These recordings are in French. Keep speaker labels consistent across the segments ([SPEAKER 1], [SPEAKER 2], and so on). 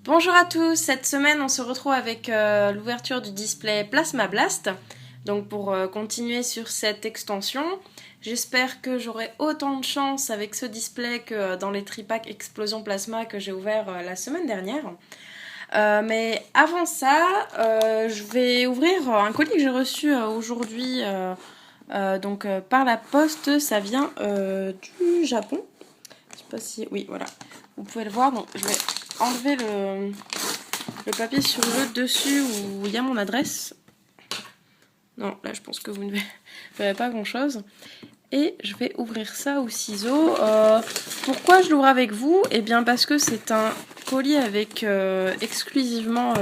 [SPEAKER 1] Bonjour à tous, cette semaine on se retrouve avec l'ouverture du display Plasma Blast. Donc pour continuer sur cette extension, j'espère que j'aurai autant de chance avec ce display que dans les tripacks Explosion Plasma que j'ai ouvert la semaine dernière. Mais avant ça, je vais ouvrir un colis que j'ai reçu aujourd'hui par la poste. Ça vient du Japon. Je sais pas si... Oui, voilà. Vous pouvez le voir. Donc je vais enlever le papier sur le dessus où il y a mon adresse. Non, là je pense que vous ne verrez pas grand chose. Et je vais ouvrir ça au ciseau. Pourquoi je l'ouvre avec vous? Eh bien parce que c'est un colis avec exclusivement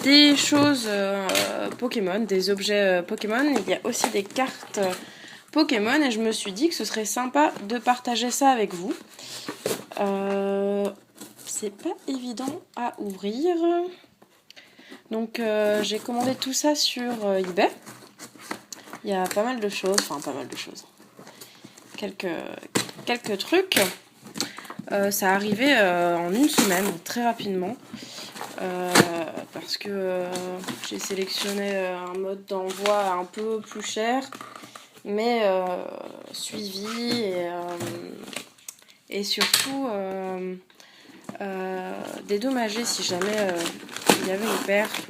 [SPEAKER 1] des choses Pokémon, des objets Pokémon. Il y a aussi des cartes Pokémon et je me suis dit que ce serait sympa de partager ça avec vous. C'est pas évident à ouvrir. Donc j'ai commandé tout ça sur eBay. Il y a pas mal de choses, quelques trucs. Ça arrivait en une semaine, très rapidement. Parce que j'ai sélectionné un mode d'envoi un peu plus cher, mais suivi et surtout dédommagé si jamais il y avait une perte.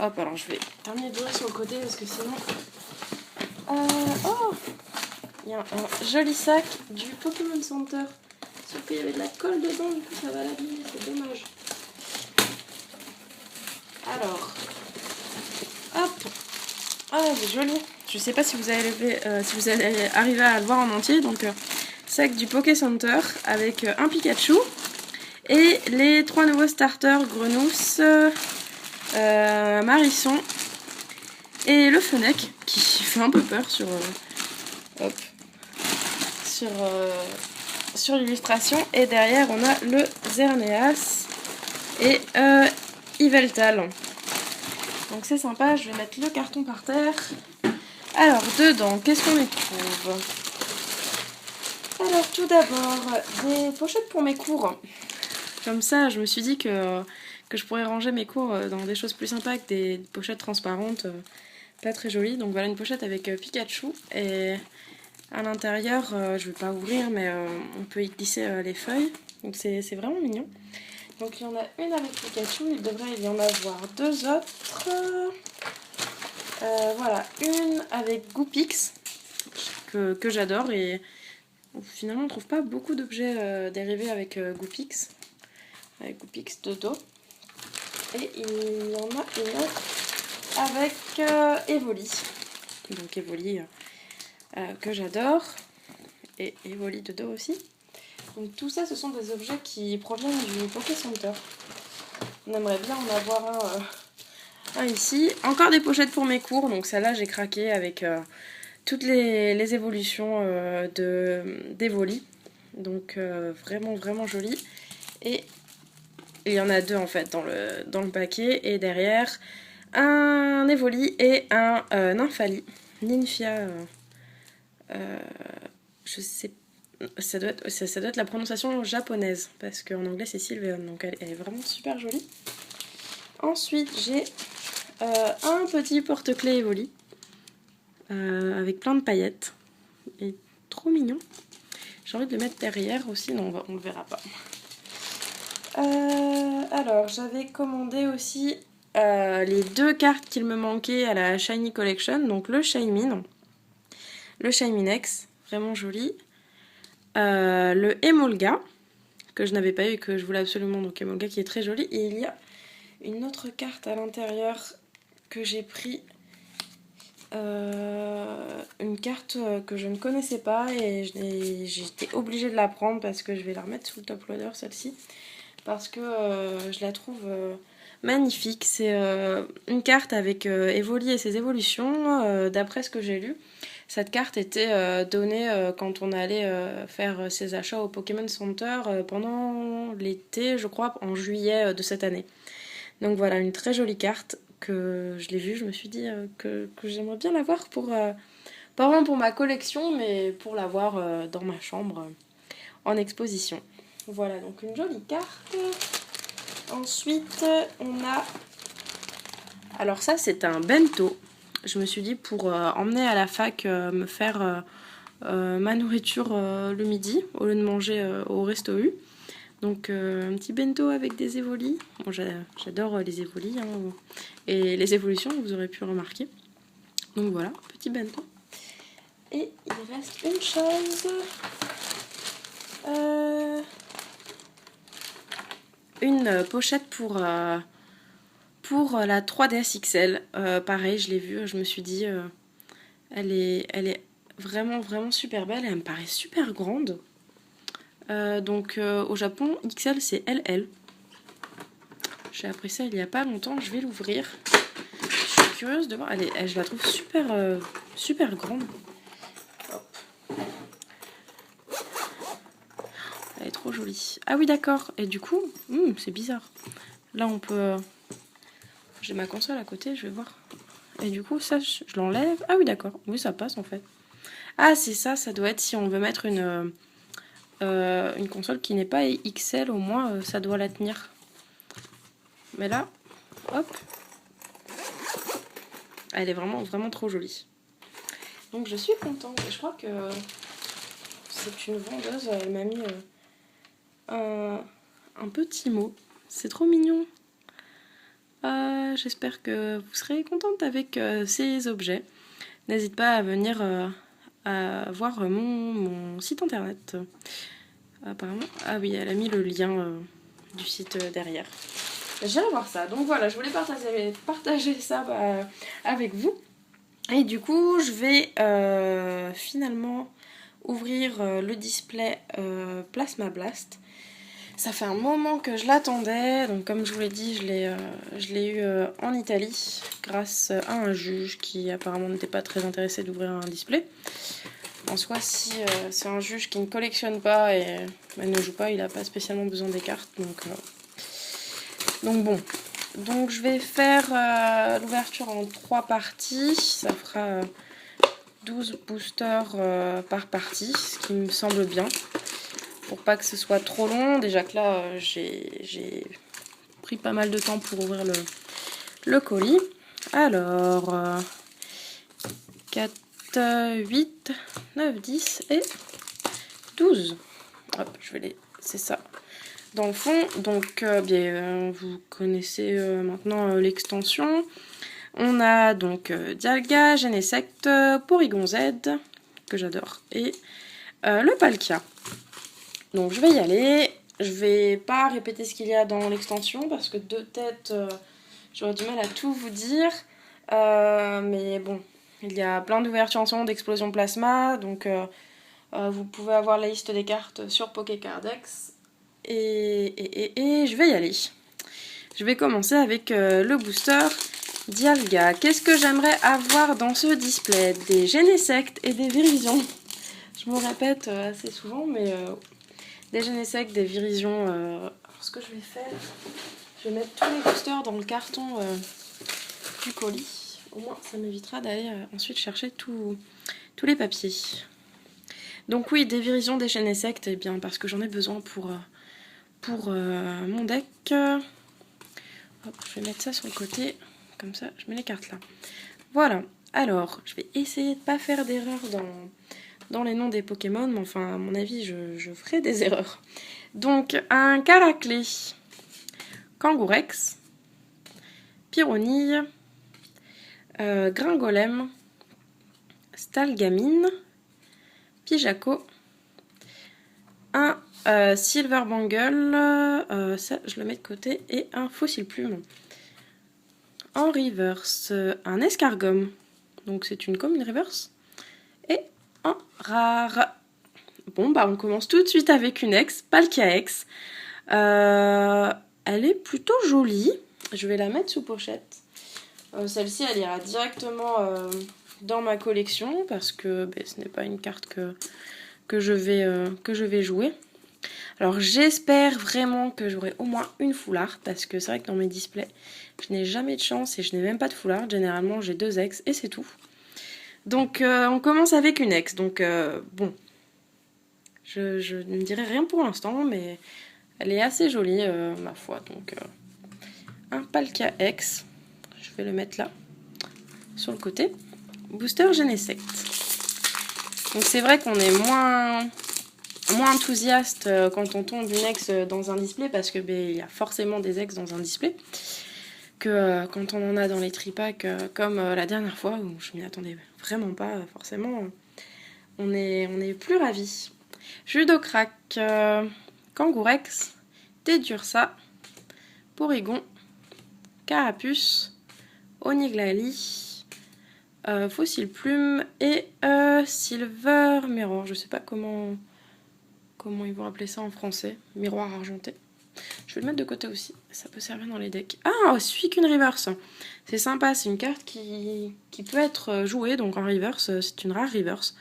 [SPEAKER 1] Hop, alors je vais terminer d'ouvrir sur le côté parce que sinon... Oh, il y a un joli sac du Pokémon Center. Sauf qu'il y avait de la colle dedans, du coup ça va l'abîmer, c'est dommage. Alors, hop, ah c'est joli. Je sais pas si vous allez arriver à le voir en entier. Donc sac du Poké Center avec un Pikachu et les 3 nouveaux starters Grenousse, Marisson et le Fennec qui fait un peu peur sur l'illustration. Et derrière on a le Xerneas et Yveltal. Donc c'est sympa, je vais mettre le carton par terre. Alors dedans, qu'est-ce qu'on y trouve? Alors tout d'abord, des pochettes pour mes cours. Comme ça, je me suis dit que je pourrais ranger mes cours dans des choses plus sympas avec des pochettes transparentes, pas très jolies. Donc voilà une pochette avec Pikachu et à l'intérieur, je vais pas ouvrir mais on peut y glisser les feuilles. Donc c'est vraiment mignon. Donc il y en a une avec Pikachu, il devrait y en avoir deux autres. Voilà, une avec Goopix que j'adore et finalement on trouve pas beaucoup d'objets dérivés avec Goopix. Avec Goopix Dodo. Et il y en a une autre avec Evoli. Donc Evoli que j'adore. Et Evoli Dodo aussi. Donc tout ça, ce sont des objets qui proviennent du Poké Center. On aimerait bien en avoir un ici. Encore des pochettes pour mes cours. Donc celle-là, j'ai craqué avec toutes les évolutions d'Evoli. Donc vraiment, vraiment joli. Et il y en a deux en fait dans le paquet. Et derrière, un Evoli et un Nymphali. Nymphia. Je sais pas. Ça doit être la prononciation japonaise. Parce qu'en anglais c'est Sylveon. Donc elle est vraiment super jolie. Ensuite j'ai un petit porte-clés Evoli. Avec plein de paillettes. Et trop mignon. J'ai envie de le mettre derrière aussi. Non, on le verra pas. Alors, j'avais commandé aussi les deux cartes qu'il me manquaient à la Shiny Collection. Donc le Shaymin, le Shayminex, vraiment joli. Le Emolga, que je n'avais pas eu et que je voulais absolument. Donc Emolga qui est très joli. Et il y a une autre carte à l'intérieur que j'ai pris. Une carte que je ne connaissais pas et j'étais obligée de la prendre parce que je vais la remettre sous le top loader celle-ci. Parce que je la trouve magnifique. C'est une carte avec Evoli et ses évolutions. D'après ce que j'ai lu, cette carte était donnée quand on allait faire ses achats au Pokémon Center pendant l'été, je crois, en juillet de cette année. Donc voilà, une très jolie carte que je l'ai vue. Je me suis dit que j'aimerais bien l'avoir pour... pas vraiment pour ma collection, mais pour l'avoir dans ma chambre en exposition. Voilà, donc une jolie carte. Ensuite, on a... Alors ça, c'est un bento. Je me suis dit pour emmener à la fac, me faire ma nourriture le midi, au lieu de manger au resto U. Donc un petit bento avec des évolis. Bon, j'adore les évolis hein, et les évolutions, vous aurez pu remarquer. Donc voilà, petit bento. Et il reste une chose. Une pochette pour la 3DS XL. Pareil, je l'ai vue, je me suis dit, elle est vraiment, vraiment super belle et elle me paraît super grande. Donc au Japon, XL c'est LL. J'ai appris ça il y a pas longtemps, je vais l'ouvrir. Je suis curieuse de voir, je la trouve super, super grande. Hop. Elle est trop jolie. Ah oui d'accord, et du coup, c'est bizarre. Là on peut... J'ai ma console à côté, je vais voir. Et du coup ça, je l'enlève. Ah oui d'accord, oui ça passe en fait. Ah c'est ça, ça doit être si on veut mettre une console qui n'est pas XL, au moins ça doit la tenir. Mais là, hop, elle est vraiment, vraiment trop jolie. Donc je suis contente. Et je crois que c'est une vendeuse, elle m'a mis un petit mot. C'est trop mignon. J'espère que vous serez contente avec ces objets. N'hésite pas à venir à voir mon site internet. Apparemment, ah oui, elle a mis le lien du site derrière. J'irai voir ça. Donc voilà, je voulais partager ça avec vous. Et du coup, je vais finalement ouvrir le display Plasma Blast. Ça fait un moment que je l'attendais. Donc comme je vous l'ai dit, je l'ai eu en Italie grâce à un juge qui apparemment n'était pas très intéressé d'ouvrir un display. En soi, si c'est un juge qui ne collectionne pas et ne joue pas, il n'a pas spécialement besoin des cartes. Donc bon, donc je vais faire l'ouverture en 3 parties, ça fera 12 boosters par partie, ce qui me semble bien, pour pas que ce soit trop long. Déjà que là, j'ai pris pas mal de temps pour ouvrir le colis. Alors, 4, 8, 9, 10 et 12. Hop, je vais les... C'est ça. Dans le fond, donc vous connaissez maintenant l'extension. On a donc Dialga, Genesect, Porygon Z, que j'adore, et le Palkia. Donc je vais y aller. Je vais pas répéter ce qu'il y a dans l'extension parce que de tête, j'aurais du mal à tout vous dire. Mais bon, il y a plein d'ouvertures en ce moment d'explosion plasma, donc vous pouvez avoir la liste des cartes sur Pokécardex. Et je vais y aller. Je vais commencer avec le booster Dialga. Qu'est-ce que j'aimerais avoir dans ce display? Des Genesect et des Virizions. Je me répète assez souvent, mais des Genesect, des Virizions. Alors ce que je vais faire, je vais mettre tous les boosters dans le carton du colis. Au moins, ça m'évitera d'aller ensuite chercher tous les papiers. Donc oui, des Virizions, des Genesect, eh bien parce que j'en ai besoin pour mon deck. Hop, je vais mettre ça sur le côté, comme ça je mets les cartes là. Voilà, alors je vais essayer de ne pas faire d'erreur dans les noms des Pokémon, mais enfin à mon avis je ferai des erreurs. Donc un Caraclé, Kangourex, Pyronille, Gringolem, Stalgamine, Pijaco, un Silver Bangle, ça je le mets de côté, et un Fossile Plume. En reverse, un Escargum, donc c'est une commune reverse, et en rare. Bon bah on commence tout de suite avec une ex, Palkia X. Elle est plutôt jolie, je vais la mettre sous pochette. Celle-ci elle ira directement dans ma collection parce que ce n'est pas une carte que je vais jouer. Alors j'espère vraiment que j'aurai au moins une full art parce que c'est vrai que dans mes displays je n'ai jamais de chance et je n'ai même pas de full art. Généralement j'ai 2 ex et c'est tout. Donc on commence avec une ex. Donc bon, je ne dirai rien pour l'instant mais elle est assez jolie ma foi. Donc un Palkia X. Je vais le mettre là, sur le côté. Booster Genesect. Donc c'est vrai qu'on est moins enthousiaste quand on tombe une ex dans un display parce que il y a forcément des ex dans un display que quand on en a dans les tripacks comme la dernière fois où je m'y attendais vraiment pas forcément, on est plus ravis. Judocrack, Kangourex, Tedursa, Porygon, Carapuce, Oniglali, Fossil Plume et Silver Mirror. Je sais pas comment ils vont appeler ça en français. Miroir argenté. Je vais le mettre de côté aussi. Ça peut servir dans les decks. Ah, Suicune Reverse. C'est sympa. C'est une carte qui peut être jouée. Donc en reverse, c'est une rare reverse.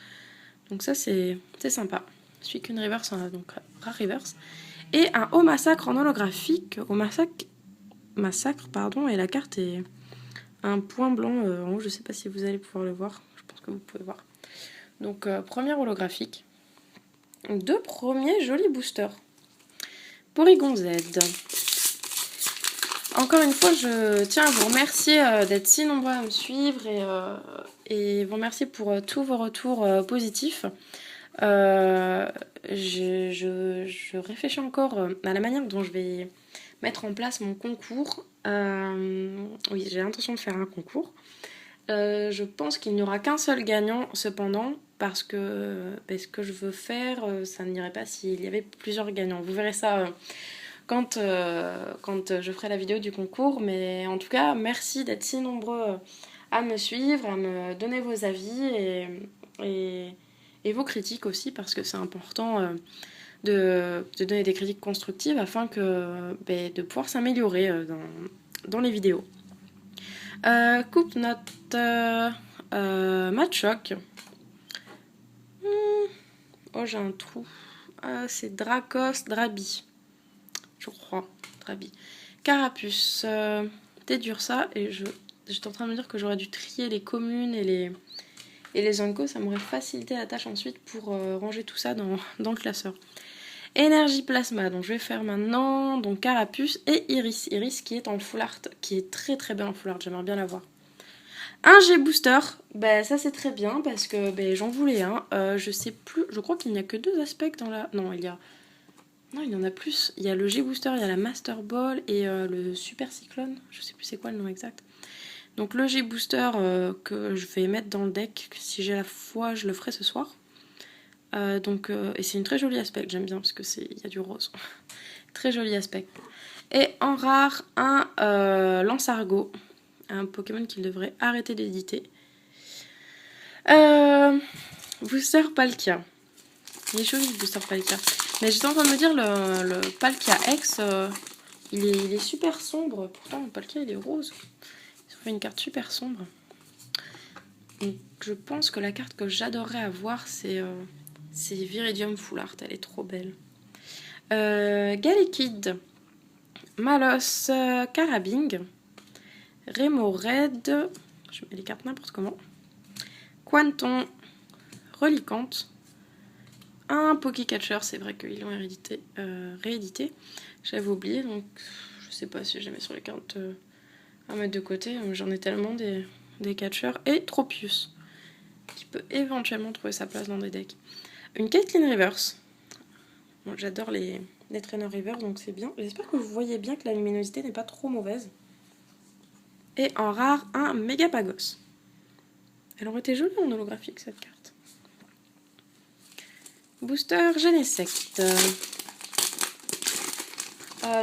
[SPEAKER 1] Donc ça, c'est sympa. Suicune Reverse, donc rare reverse. Et un Haut Massacre en holographique. Au massacre, pardon. Et la carte est un point blanc en haut. Je sais pas si vous allez pouvoir le voir. Je pense que vous pouvez voir. Donc première holographique. Deux premiers jolis boosters. Porygon Z. Encore une fois, je tiens à vous remercier d'être si nombreux à me suivre et vous remercier pour tous vos retours positifs. Je réfléchis encore à la manière dont je vais mettre en place mon concours. Oui, j'ai l'intention de faire un concours. Je pense qu'il n'y aura qu'un seul gagnant cependant parce que ce que je veux faire, ça n'irait pas s'il y avait plusieurs gagnants. Vous verrez ça quand je ferai la vidéo du concours, mais en tout cas, merci d'être si nombreux à me suivre, à me donner vos avis et vos critiques aussi parce que c'est important de donner des critiques constructives afin de pouvoir s'améliorer dans les vidéos. Coupe note Machoc. Oh, j'ai un trou. C'est Dracos Drabi. Je crois. Drabi. Carapuce. Tedursa. Et j'étais en train de me dire que j'aurais dû trier les communes et les Unco. Ça m'aurait facilité la tâche ensuite pour ranger tout ça dans le classeur. Énergie Plasma, donc je vais faire maintenant donc Carapuce et Iris. Iris qui est en full art, qui est très très belle en full art, j'aimerais bien la voir. Un G-Booster, ça c'est très bien parce que j'en voulais un. Je sais plus, je crois qu'il n'y a que 2 aspects dans la... Non, il y en a plus. Il y a le G-Booster, il y a la Master Ball et le Super Cyclone. Je sais plus c'est quoi le nom exact. Donc le G-Booster que je vais mettre dans le deck, si j'ai la foi, je le ferai ce soir. Et c'est une très jolie aspect, j'aime bien parce que y a du rose. Très joli aspect. Et en rare, un Lansargot, un Pokémon qu'il devrait arrêter d'éditer. Booster Palkia. Il est joli le Booster Palkia. Mais j'étais en train de me dire le Palkia X, il est super sombre. Pourtant le Palkia il est rose. Ils ont fait une carte super sombre. Donc je pense que la carte que j'adorerais avoir c'est Viridium Full Art, elle est trop belle. Galekid, Malos, Carabing, Remo Red, je mets les cartes n'importe comment, Quanton, Relicante, un Pokécatcher, c'est vrai qu'ils l'ont réédité, j'avais oublié, donc je sais pas si je les mets sur les cartes à mettre de côté, j'en ai tellement des catchers, et Tropius, qui peut éventuellement trouver sa place dans des decks. Une Caitlyn Reverse. Bon, j'adore les traîneurs Reverse, donc c'est bien. J'espère que vous voyez bien que la luminosité n'est pas trop mauvaise. Et en rare, un Megapagos. Elle aurait été jolie en holographique, cette carte. Booster Genesect.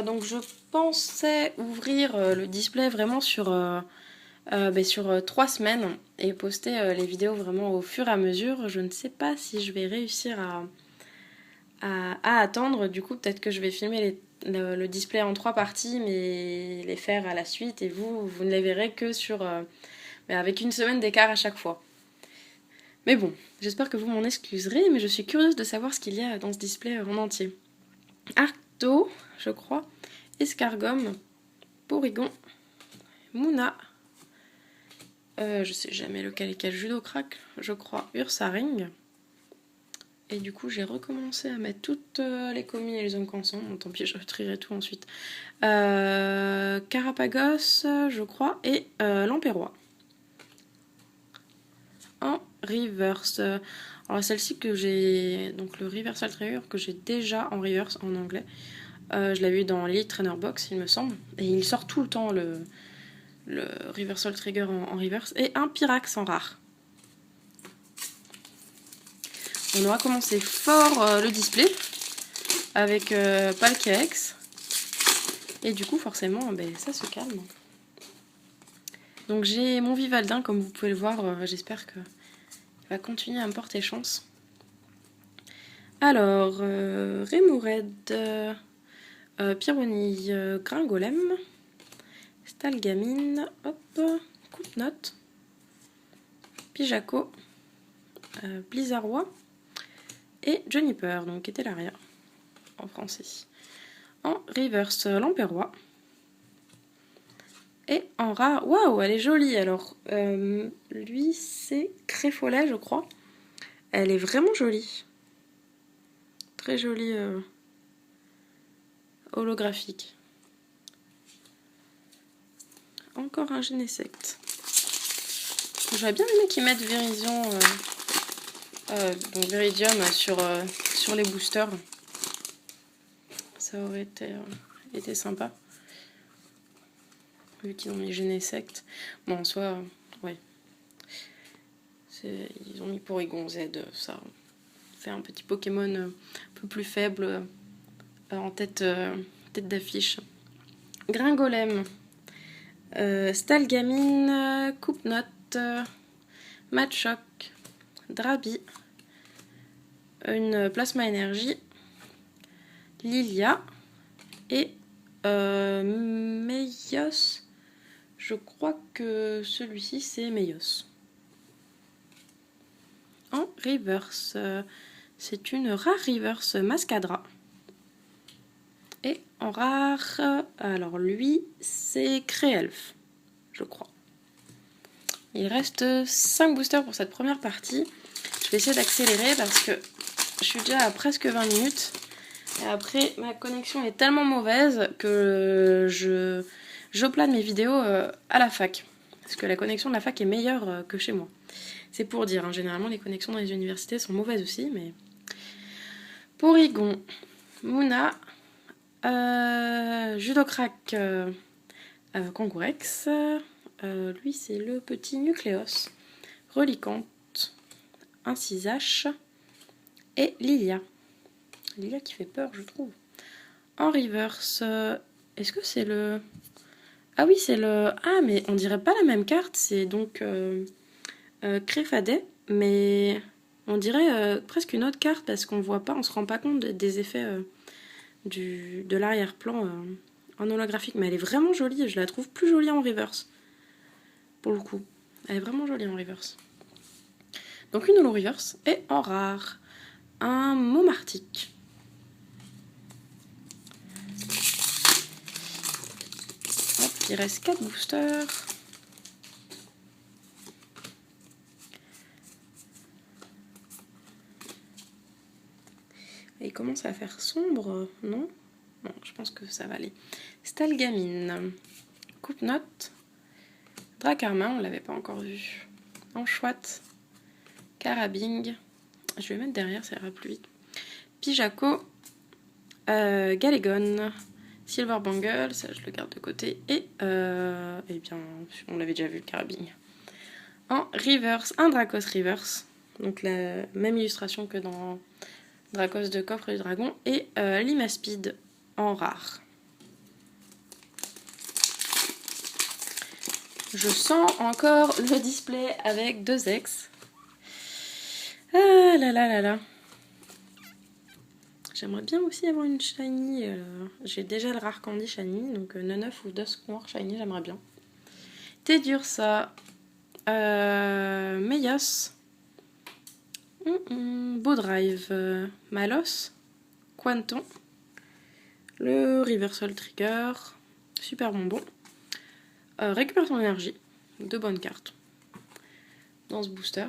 [SPEAKER 1] Donc je pensais ouvrir le display vraiment sur 3 semaines et poster les vidéos vraiment au fur et à mesure. Je ne sais pas si je vais réussir à attendre. Du coup, peut-être que je vais filmer le display en 3 parties, mais les faire à la suite. Et vous ne les verrez que avec une semaine d'écart à chaque fois. Mais bon, j'espère que vous m'en excuserez, mais je suis curieuse de savoir ce qu'il y a dans ce display en entier. Arcto, je crois, Escargom, Porygon, Mouna, je sais jamais lequel est quel, Judocrack, je crois, Ursaring, Et du coup, j'ai recommencé à mettre toutes les commis et les zones ensemble. Bon, tant pis, je trierai tout ensuite. Carapagos, je crois, et l'Empérois. En reverse. Alors celle-ci que j'ai, donc le Reversal Trigger que j'ai déjà en reverse en anglais. Je l'avais eu dans Elite Trainer Box, il me semble. Et il sort tout le temps le Reversal Trigger en reverse. Et un Pyrax en rare. On aura commencé fort le display avec Palkex. Et du coup, forcément, ben, ça se calme. Donc j'ai mon Vivaldin, comme vous pouvez le voir. J'espère qu'il va continuer à me porter chance. Alors, Remoraid, Pyronille, Gringolem, Stalgamine, hop, Coupe-Note, Pijaco, Blizzardois et Juniper, donc qui était l'arrière en français. En reverse, l'Empérois. Et en rare, waouh, elle est jolie. Alors, lui, c'est Créfolet, je crois. Elle est vraiment jolie. Très jolie holographique. Encore un Genesect. J'aurais bien aimé qu'ils mettent Viridium, donc Viridium sur les boosters. Ça aurait été sympa. Vu qu'ils ont mis Genesect. Bon, en soi, ouais. Ils ont mis Porygon Z, ça fait un petit Pokémon un peu plus faible en tête d'affiche. Gringolem, Stalgamine, Coupe-Note, Machoc, Drabi, une Plasma Énergie, Lilia et Meios. Je crois que celui-ci c'est Meios. En reverse, c'est une rare reverse Mascadra. Et en rare, alors lui, c'est Créelf, je crois. Il reste 5 boosters pour cette première partie. Je vais essayer d'accélérer parce que je suis déjà à presque 20 minutes. Et après, ma connexion est tellement mauvaise que je plane mes vidéos à la fac. Parce que la connexion de la fac est meilleure que chez moi. C'est pour dire, hein, généralement les connexions dans les universités sont mauvaises aussi, mais... Porygon, Mouna, Judocrack, Kangourex, lui c'est le petit Nucléos, Reliquante, Incisache et Lilia. Lilia qui fait peur, je trouve. En reverse, est-ce que c'est le... Ah oui, c'est le... Ah, mais on dirait pas la même carte, c'est donc Créfadet, mais on dirait presque une autre carte parce qu'on voit pas, on se rend pas compte des effets de l'arrière-plan en holographique. Mais elle est vraiment jolie, je la trouve plus jolie en reverse, pour le coup. Elle est vraiment jolie en reverse. Donc une holo reverse et en rare, un Momartic. Hop, il reste 4 boosters. Et il commence à faire sombre, non? Non, je pense que ça va aller. Stalgamine, Coupe-Note, Dracarmin, on l'avait pas encore vu. Enchouette, Carabing, je vais mettre derrière, ça ira plus vite. Pijaco, Galégon, Silverbangle, ça je le garde de côté. Et, eh bien, on l'avait déjà vu, le Carabing. En reverse, un Dracos reverse, donc la même illustration que dans Dracos de Coffre du Dragon, et Limaspide en rare. Je sens encore le display avec 2 ex. Ah là là là là. J'aimerais bien aussi avoir une shiny. J'ai déjà le rare candy shiny, donc Neneuf ou Dusk Noir shiny, j'aimerais bien. T'es dur ça. Meios. Beau Drive. Malos. Quanton. Le Reversal Trigger. Super bonbon. Récupère ton énergie. 2 bonnes cartes. Dans ce booster.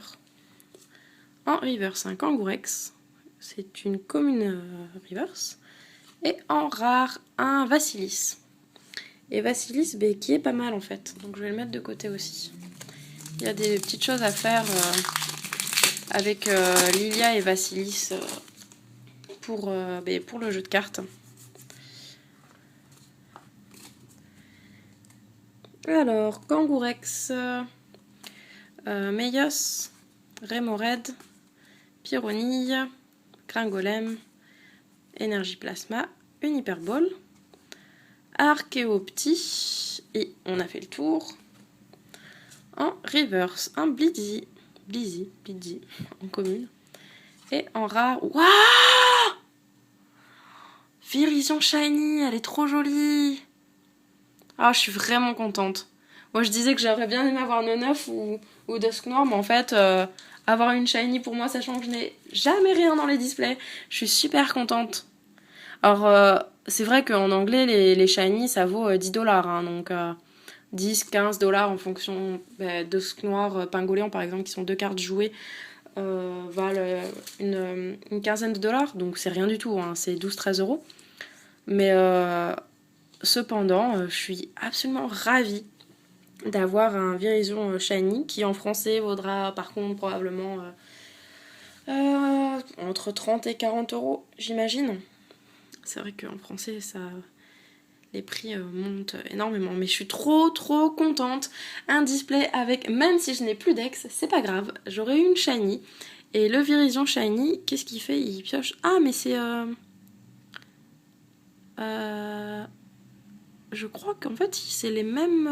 [SPEAKER 1] En reverse, un Kangourex. c'est une commune reverse. Et en rare, un Vasilis. Et Vasilis, qui est pas mal en fait. Donc je vais le mettre de côté aussi. Il y a des petites choses à faire avec Lilia et Vasilis pour le jeu de cartes. Alors, Kangourex, Meios, Remored, Pyronille, Gringolem, Énergie Plasma, une Hyperball, Archéopti, et on a fait le tour. En reverse, un Blizzy, en commune. Et en rare, waouh! Virizion Shiny, elle est trop jolie! Ah, je suis vraiment contente. Moi, je disais que j'aurais bien aimé avoir Neuf ou Dusk Noir, mais en fait, avoir une Shiny pour moi, sachant que je n'ai jamais rien dans les displays, je suis super contente. Alors, c'est vrai qu'en anglais, les Shiny, ça vaut $10, hein, donc 10-15$ en fonction Dusk Noir, Pingoléon, par exemple, qui sont 2 cartes jouées, valent une quinzaine de dollars, donc c'est rien du tout, hein, c'est 12-13€. Mais cependant, je suis absolument ravie d'avoir un Virizion Shiny qui en français vaudra par contre probablement entre 30 et 40€, j'imagine. C'est vrai qu'en français, les prix montent énormément, mais je suis trop contente. Un display avec, même si je n'ai plus d'ex, c'est pas grave, j'aurai une Shiny. Et le Virizion Shiny, qu'est-ce qu'il fait? Il pioche. Ah, mais c'est je crois qu'en fait, c'est les mêmes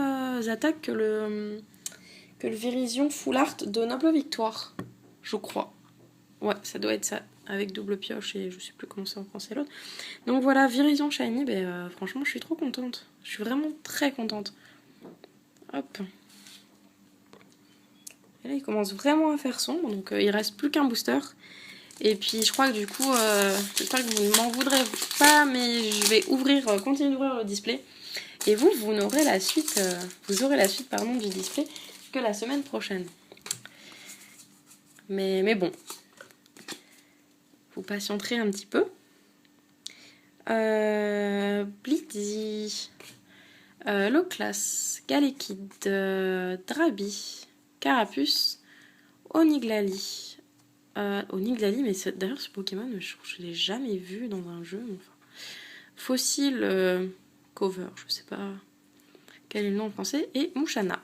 [SPEAKER 1] attaques que le Virizion Full Art de Noble Victoire. Je crois. Ouais, ça doit être ça. Avec double pioche et je sais plus comment c'est en français l'autre. Donc voilà, Virizion Shiny, franchement, je suis trop contente. Je suis vraiment très contente. Hop. Et là, il commence vraiment à faire sombre, donc il reste plus qu'un booster. Et puis je crois que du coup, j'espère que vous ne m'en voudrez pas, mais je vais continuer d'ouvrir le display. Et vous aurez la suite du display que la semaine prochaine. Mais bon, vous patienterez un petit peu. Blitzy, Loclas, Galekid, Drabi, Carapuce, Oniglali. Oniglali, mais d'ailleurs ce Pokémon, je ne l'ai jamais vu dans un jeu. Enfin. Fossile Cover, je ne sais pas quel est le nom en français, et Mouchana.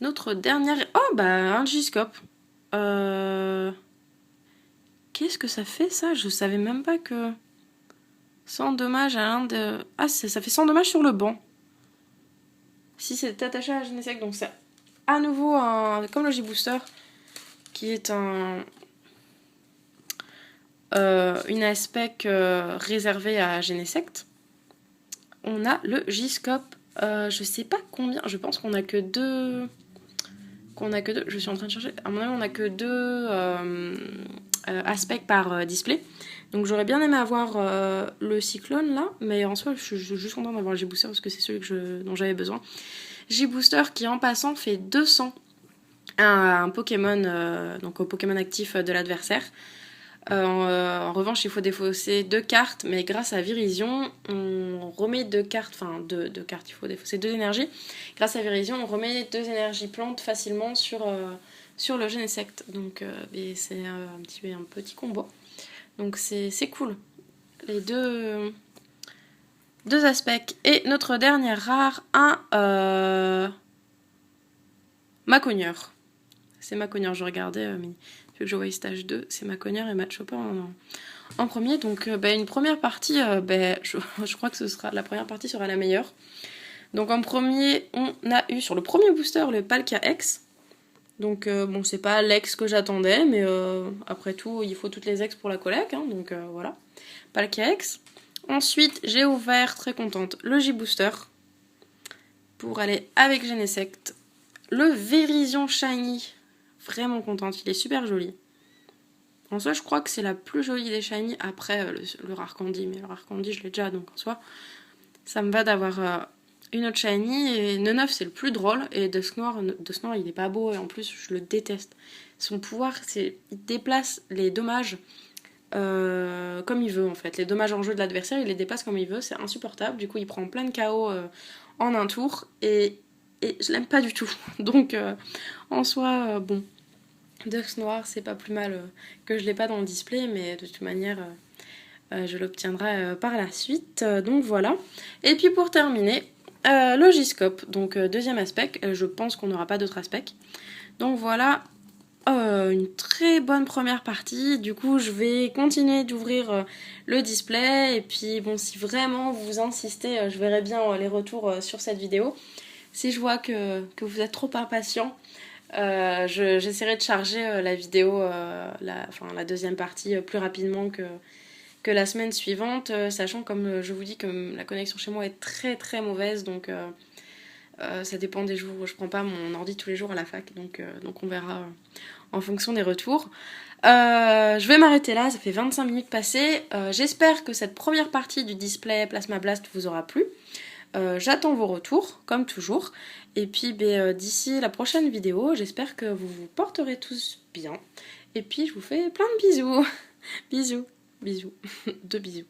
[SPEAKER 1] Notre dernière... Oh, un Giscope. Qu'est-ce que ça fait, ça? Je savais même pas que... 100 dommages à l'un de... Ah, ça fait 100 dommages sur le banc. Si c'est attaché à la Genesect, donc c'est à nouveau comme le J-Booster, qui est une aspect réservée à Genesect. On a le J-Scope. Je sais pas combien. Je pense qu'on a que deux. Je suis en train de chercher. À mon avis, on n'a que 2 aspects par display. Donc j'aurais bien aimé avoir le Cyclone là, mais en soi, je suis juste contente d'avoir le J-Booster parce que c'est celui dont j'avais besoin. J-Booster qui en passant fait 200 à un Pokémon, donc au Pokémon actif de l'adversaire. En revanche, il faut défausser 2 cartes, mais grâce à Virizion, on remet 2 cartes, deux cartes, il faut défausser 2 énergies. Grâce à Virizion, on remet 2 énergies plantes facilement sur le Genesect. Donc c'est un petit combo. Donc c'est cool. Les deux aspects. Et notre dernière rare, un Macogneur. C'est Macogneur, je regardais, mais vu que je voyais stage 2, c'est Macogneur et Matt Chopper en premier. Donc une première partie, je crois que la première partie sera la meilleure. Donc en premier, on a eu sur le premier booster le Palkia X. Donc c'est pas l'ex que j'attendais, mais après tout, il faut toutes les ex pour la collecte, hein, donc voilà. Palkia X. Ensuite, j'ai ouvert, très contente, le J-Booster pour aller avec Genesect. Le Virizion Shiny, vraiment contente, il est super joli. En soi, je crois que c'est la plus jolie des Shiny après le Rare Candy, mais le Rare Candy, je l'ai déjà, donc en soi, ça me va d'avoir une autre shiny, et 9 c'est le plus drôle, et Dusknoir il est pas beau, et en plus je le déteste. Son pouvoir, c'est il déplace les dommages comme il veut en fait. Les dommages en jeu de l'adversaire, il les déplace comme il veut, c'est insupportable. Du coup, il prend plein de KO en un tour, et je l'aime pas du tout. Donc, en soi, bon, Dusknoir, c'est pas plus mal que je l'ai pas dans le display, mais de toute manière, je l'obtiendrai par la suite. Donc voilà. Et puis pour terminer, Logiscope, donc deuxième aspect. Je pense qu'on n'aura pas d'autre aspect. Donc voilà, une très bonne première partie. Du coup, je vais continuer d'ouvrir le display. Et puis, bon, si vraiment vous insistez, je verrai bien les retours sur cette vidéo. Si je vois que vous êtes trop impatient, j'essaierai de charger la vidéo, la deuxième partie, plus rapidement que la semaine suivante, sachant, comme je vous dis, que la connexion chez moi est très très mauvaise. Donc, ça dépend des jours où je prends pas mon ordi tous les jours à la fac. Donc on verra en fonction des retours. Je vais m'arrêter là, ça fait 25 minutes passées. J'espère que cette première partie du display Plasma Blast vous aura plu. J'attends vos retours, comme toujours. Et puis d'ici la prochaine vidéo, j'espère que vous vous porterez tous bien. Et puis je vous fais plein de bisous. Bisous, bisous, de bisous.